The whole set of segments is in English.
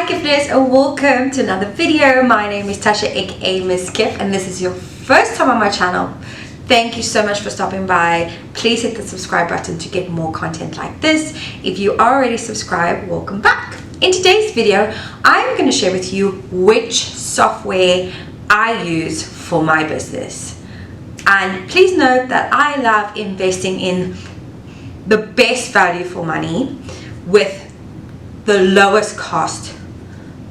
Hi Gifters, and welcome to another video. My name is Tasha, aka Miss Gift, and this is your first time on my channel. Thank you so much for stopping by. Please hit the subscribe button to get more content like this. If you are already subscribed, welcome back. In today's video, I'm going to share with you which software I use for my business. And please note that I love investing in the best value for money with the lowest cost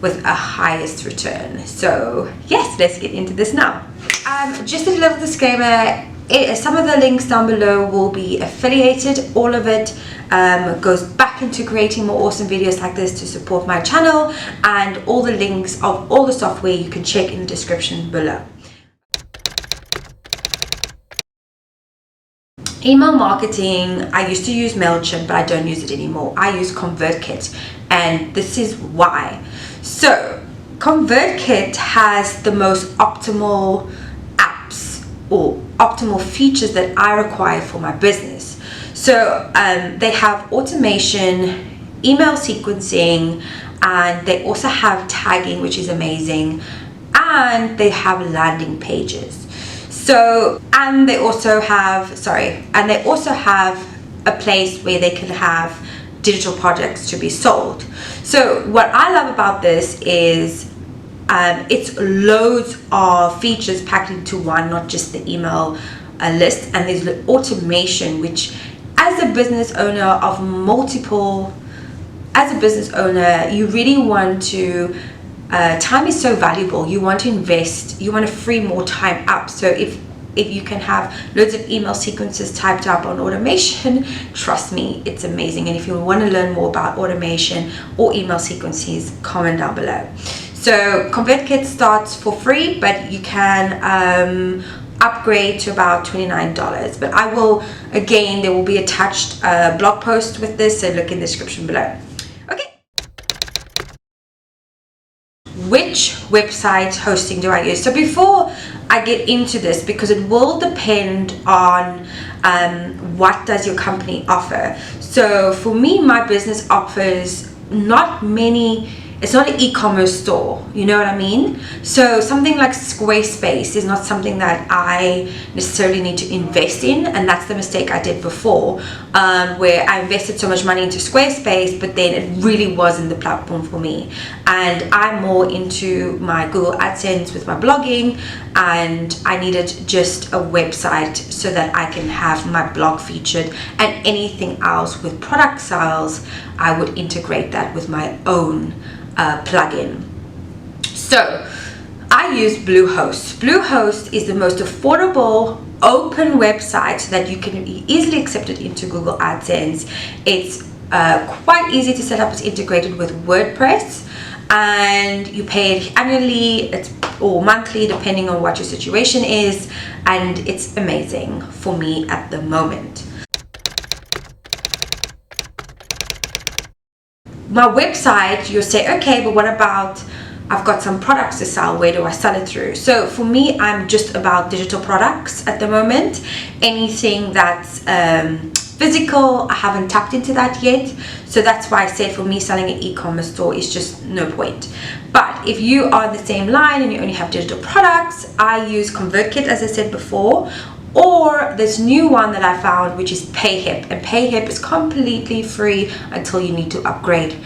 with a highest return. So yes, let's get into this now. Just a little disclaimer, some of the links down below will be affiliated. All of it goes back into creating more awesome videos like this to support my channel, and all the links of all the software you can check in the description below. Email marketing, I used to use MailChimp, but I don't use it anymore. I use ConvertKit, and this is why. So ConvertKit has the most optimal apps or optimal features that I require for my business. So they have automation, email sequencing, and they also have tagging, which is amazing, and they have landing pages. So, and they also have a place where they can have digital projects to be sold. So what I love about this is it's loads of features packed into one, not just the email list, and there's the automation, which as a business owner you really want to time is so valuable. You want to invest, you want to free more time up. So if you can have loads of email sequences typed up on automation, trust me, it's amazing. And if you want to learn more about automation or email sequences, comment down below. So ConvertKit starts for free, but you can upgrade to about $29. But I will, again, there will be attached blog post with this, so look in the description below. Which website hosting do I use? So before I get into this, because it will depend on what does your company offer. So for me, my business offers it's not an e-commerce store, you know what I mean? So something like Squarespace is not something that I necessarily need to invest in, and that's the mistake I did before, where I invested so much money into Squarespace, but then it really wasn't the platform for me. And I'm more into my Google AdSense with my blogging, and I needed just a website so that I can have my blog featured, and anything else with product sales, I would integrate that with my own plugin. So I use Bluehost. Bluehost is the most affordable open website that you can easily accept it into Google AdSense. It's quite easy to set up. It's integrated with WordPress, and you pay it annually or monthly depending on what your situation is, and it's amazing for me at the moment. My website, you'll say, okay, but what about, I've got some products to sell, where do I sell it through? So for me, I'm just about digital products at the moment. Anything that's physical, I haven't tapped into that yet. So that's why I said for me, selling an e-commerce store is just no point. But if you are the same line and you only have digital products, I use ConvertKit, as I said before, or this new one that I found, which is PayHip. And PayHip is completely free until you need to upgrade.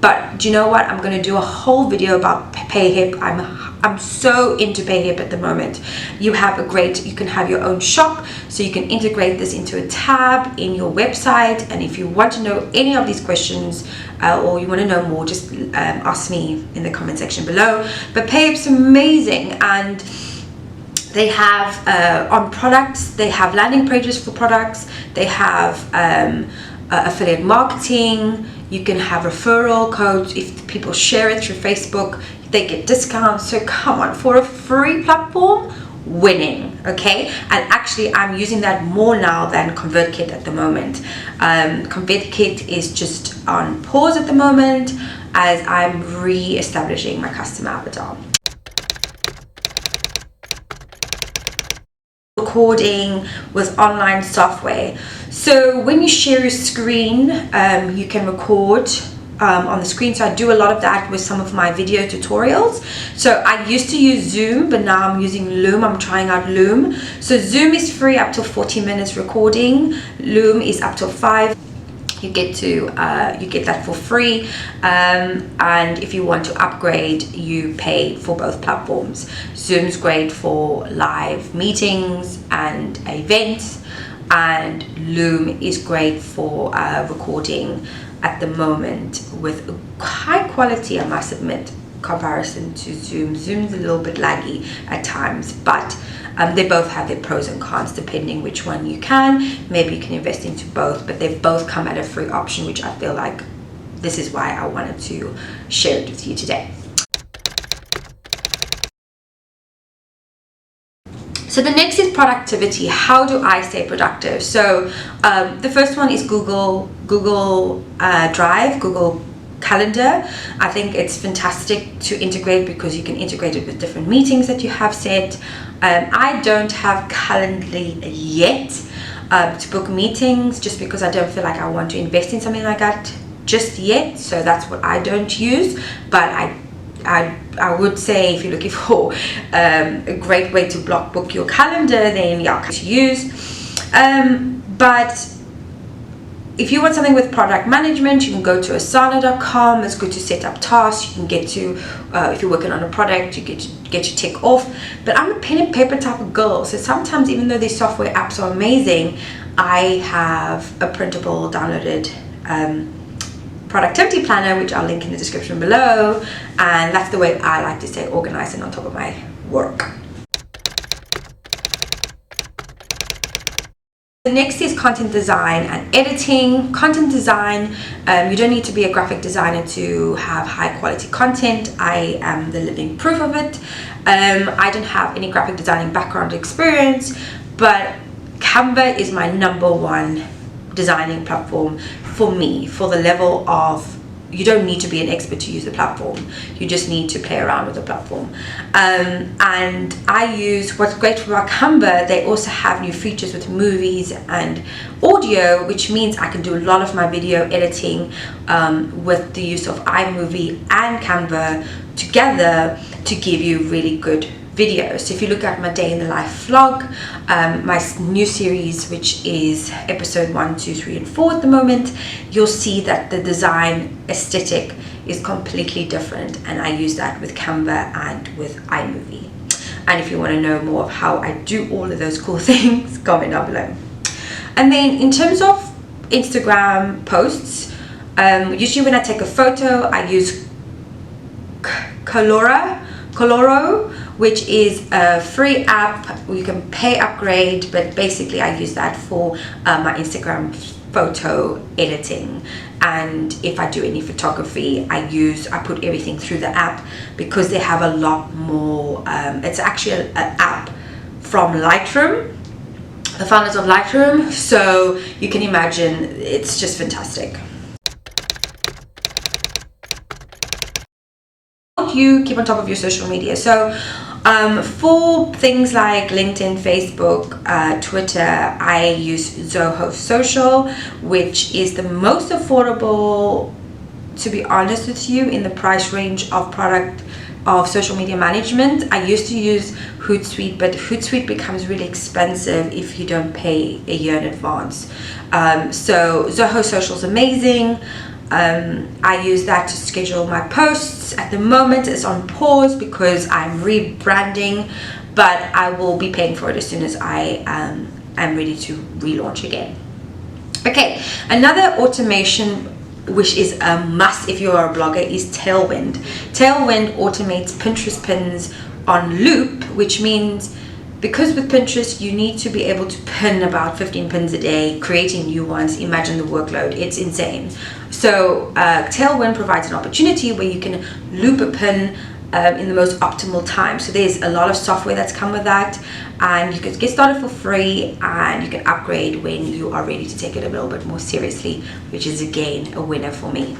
But do you know what? I'm going to do a whole video about PayHip. I'm so into PayHip at the moment. You can have your own shop, so you can integrate this into a tab in your website. And if you want to know any of these questions or you want to know more, just ask me in the comment section below. But PayHip's amazing, and they have on products, they have landing pages for products, they have affiliate marketing, you can have referral codes. If people share it through Facebook, they get discounts. So come on, for a free platform, winning, okay? And actually I'm using that more now than ConvertKit at the moment. ConvertKit is just on pause at the moment as I'm re-establishing my customer avatar. Recording with online software. So when you share your screen, you can record on the screen. So I do a lot of that with some of my video tutorials. So I used to use Zoom, but now I'm using Loom. I'm trying out Loom. So Zoom is free up to 40 minutes recording. Loom is up to 5. You get that for free, and if you want to upgrade, you pay for both platforms. Zoom's great for live meetings and events, and Loom is great for recording at the moment with high quality, I must admit, comparison to Zoom. Zoom's a little bit laggy at times, but they both have their pros and cons depending which one you can. Maybe you can invest into both, but they both come at a free option, which I feel like this is why I wanted to share it with you today. So the next is productivity. How do I stay productive? So the first one is Google Drive, Google Calendar. I think it's fantastic to integrate because you can integrate it with different meetings that you have set. I don't have Calendly yet to book meetings, just because I don't feel like I want to invest in something like that just yet. So that's what I don't use. But I would say, if you're looking for a great way to book your calendar, then yeah, to use. But if you want something with product management, you can go to asana.com. It's good to set up tasks. You can get to, if you're working on a product, you get your tick off. But I'm a pen and paper type of girl. So sometimes, even though these software apps are amazing, I have a printable downloaded productivity planner, which I'll link in the description below. And that's the way I like to stay organized and on top of my work. The next is content design and editing. Content design, you don't need to be a graphic designer to have high quality content. I am the living proof of it. I don't have any graphic designing background experience, but Canva is my #1 designing platform for me, for the level of, you don't need to be an expert to use the platform. You just need to play around with the platform. And I use, what's great about Canva, they also have new features with movies and audio, which means I can do a lot of my video editing with the use of iMovie and Canva together to give you really good videos. So if you look at my day in the life vlog, my new series, which is episode 1, 2, 3, and 4 at the moment, you'll see that the design aesthetic is completely different, and I use that with Canva and with iMovie. And if you want to know more of how I do all of those cool things, comment down below. And then in terms of Instagram posts, usually when I take a photo, I use Koloro, which is a free app. You can pay upgrade, but basically I use that for my Instagram photo editing. And if I do any photography, I put everything through the app, because they have a lot more. It's actually an app from Lightroom, the founders of Lightroom, so you can imagine it's just fantastic. You keep on top of your social media. So for things like LinkedIn, Facebook, Twitter, I use Zoho Social, which is the most affordable, to be honest with you, in the price range of social media management. I used to use Hootsuite, but Hootsuite becomes really expensive if you don't pay a year in advance. So Zoho Social is amazing. I use that to schedule my posts. At the moment it's on pause because I'm rebranding, but I will be paying for it as soon as I am ready to relaunch again. Okay, another automation which is a must if you're a blogger is Tailwind. Tailwind automates Pinterest pins on loop, which means, because with Pinterest you need to be able to pin about 15 pins a day, creating new ones. Imagine the workload, it's insane. So Tailwind provides an opportunity where you can loop a pin in the most optimal time. So there's a lot of software that's come with that, and you can get started for free, and you can upgrade when you are ready to take it a little bit more seriously, which is again a winner for me.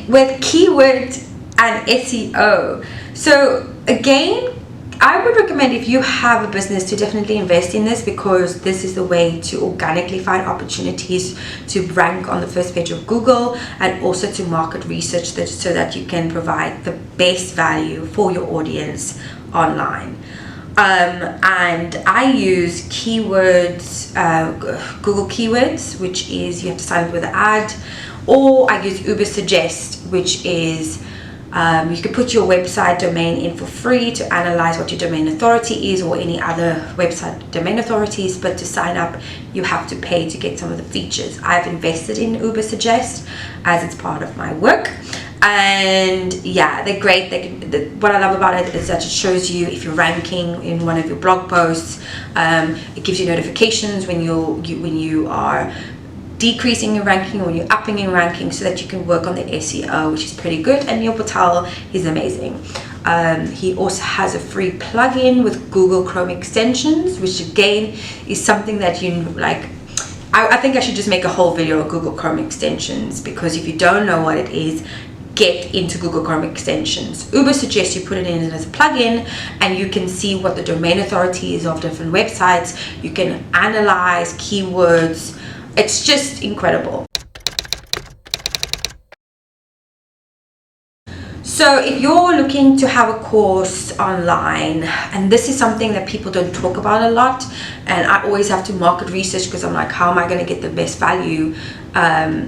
With keywords and SEO. So again, I would recommend, if you have a business, to definitely invest in this, because this is the way to organically find opportunities to rank on the first page of Google, and also to market research that, so that you can provide the best value for your audience online. And I use keywords, Google Keywords, which is you have to sign up with an ad, or I use Ubersuggest, which is you can put your website domain in for free to analyze what your domain authority is, or any other website domain authorities, but to sign up you have to pay to get some of the features. I've invested in Ubersuggest as it's part of my work, and yeah, they're great. What I love about it is that it shows you if you're ranking in one of your blog posts. It gives you notifications when you are decreasing your ranking or when you're upping your ranking, so that you can work on the SEO, which is pretty good. And Neil Patel is amazing. He also has a free plugin with Google Chrome extensions, which again is something that you like. I think I should just make a whole video on Google Chrome extensions, because if you don't know what it is, get into Google Chrome extensions. Ubersuggest, you put it in as a plugin, and you can see what the domain authority is of different websites. You can analyze keywords. It's just incredible. So if you're looking to have a course online, and this is something that people don't talk about a lot, and I always have to market research, because I'm like, how am I going to get the best value?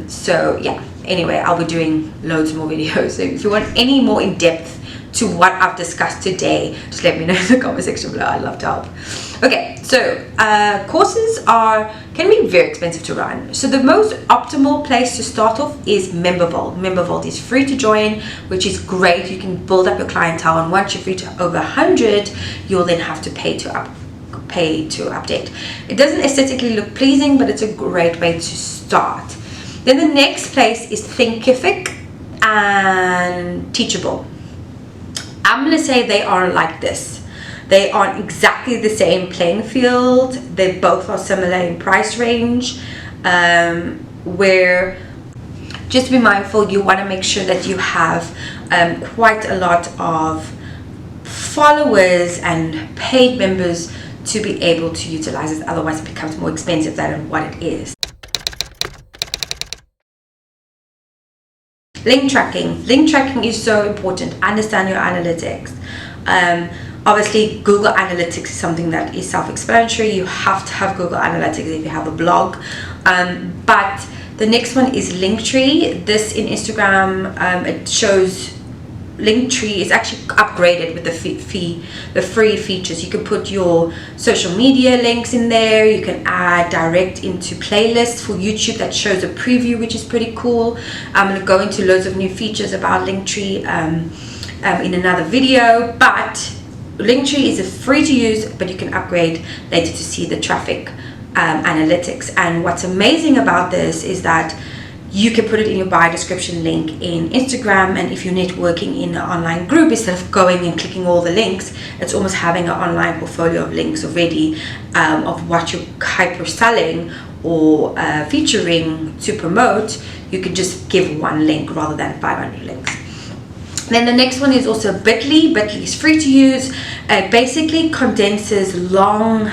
So yeah, anyway, I'll be doing loads more videos. So if you want any more in depth to what I've discussed today, just let me know in the comment section below. I'd love to help. Okay, so courses can be very expensive to run. So the most optimal place to start off is MemberVault. MemberVault is free to join, which is great. You can build up your clientele, and once you're free to over 100, you'll then have to pay to update. It doesn't aesthetically look pleasing, but it's a great way to start. Then the next place is Thinkific and Teachable. I'm going to say they are like this. They aren't exactly the same playing field. They both are similar in price range, where just be mindful, you want to make sure that you have quite a lot of followers and paid members to be able to utilize it. Otherwise it becomes more expensive than what it is. Link tracking. Link tracking is so important. Understand your analytics. Obviously, Google Analytics is something that is self-explanatory. You have to have Google Analytics if you have a blog. But the next one is Linktree. This in Instagram, it shows Linktree is actually upgraded with the free features. You can put your social media links in there. You can add direct into playlists for YouTube that shows a preview, which is pretty cool. I'm going to go into loads of new features about Linktree in another video, but Linktree is free to use, but you can upgrade later to see the traffic analytics. And what's amazing about this is that you can put it in your bio description link in Instagram, and if you're networking in an online group, instead of going and clicking all the links, it's almost having an online portfolio of links already of what you're hyper selling or featuring to promote. You could just give one link rather than 500 links. Then the next one is also Bitly. Bitly is free to use. It basically condenses long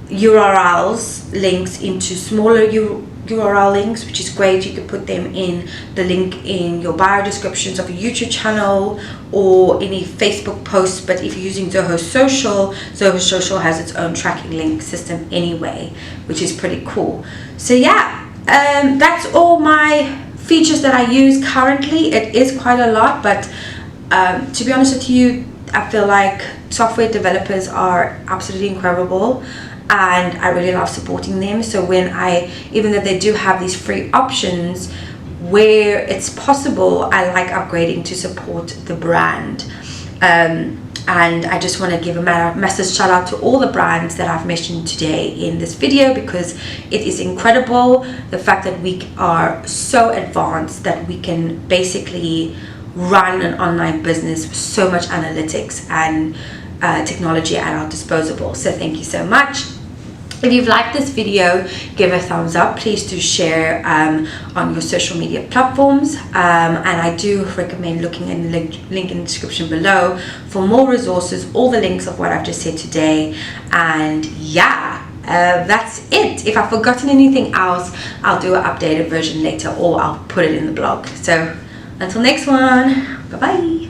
URLs links into smaller URL links, which is great. You can put them in the link in your bio descriptions of a YouTube channel or any Facebook posts. But if you're using Zoho Social has its own tracking link system anyway, which is pretty cool. So yeah, that's all my features that I use currently. It is quite a lot, but to be honest with you, I feel like software developers are absolutely incredible, and I really love supporting them. So even though they do have these free options, where it's possible, I like upgrading to support the brand. And I just want to give a massive shout out to all the brands that I've mentioned today in this video, because it is incredible the fact that we are so advanced that we can basically run an online business with so much analytics and technology at our disposal. So thank you so much. If you've liked this video, give a thumbs up. Please do share on your social media platforms. And I do recommend looking in the link in the description below for more resources, all the links of what I've just said today. And yeah, that's it. If I've forgotten anything else, I'll do an updated version later, or I'll put it in the blog. So until next one, bye bye.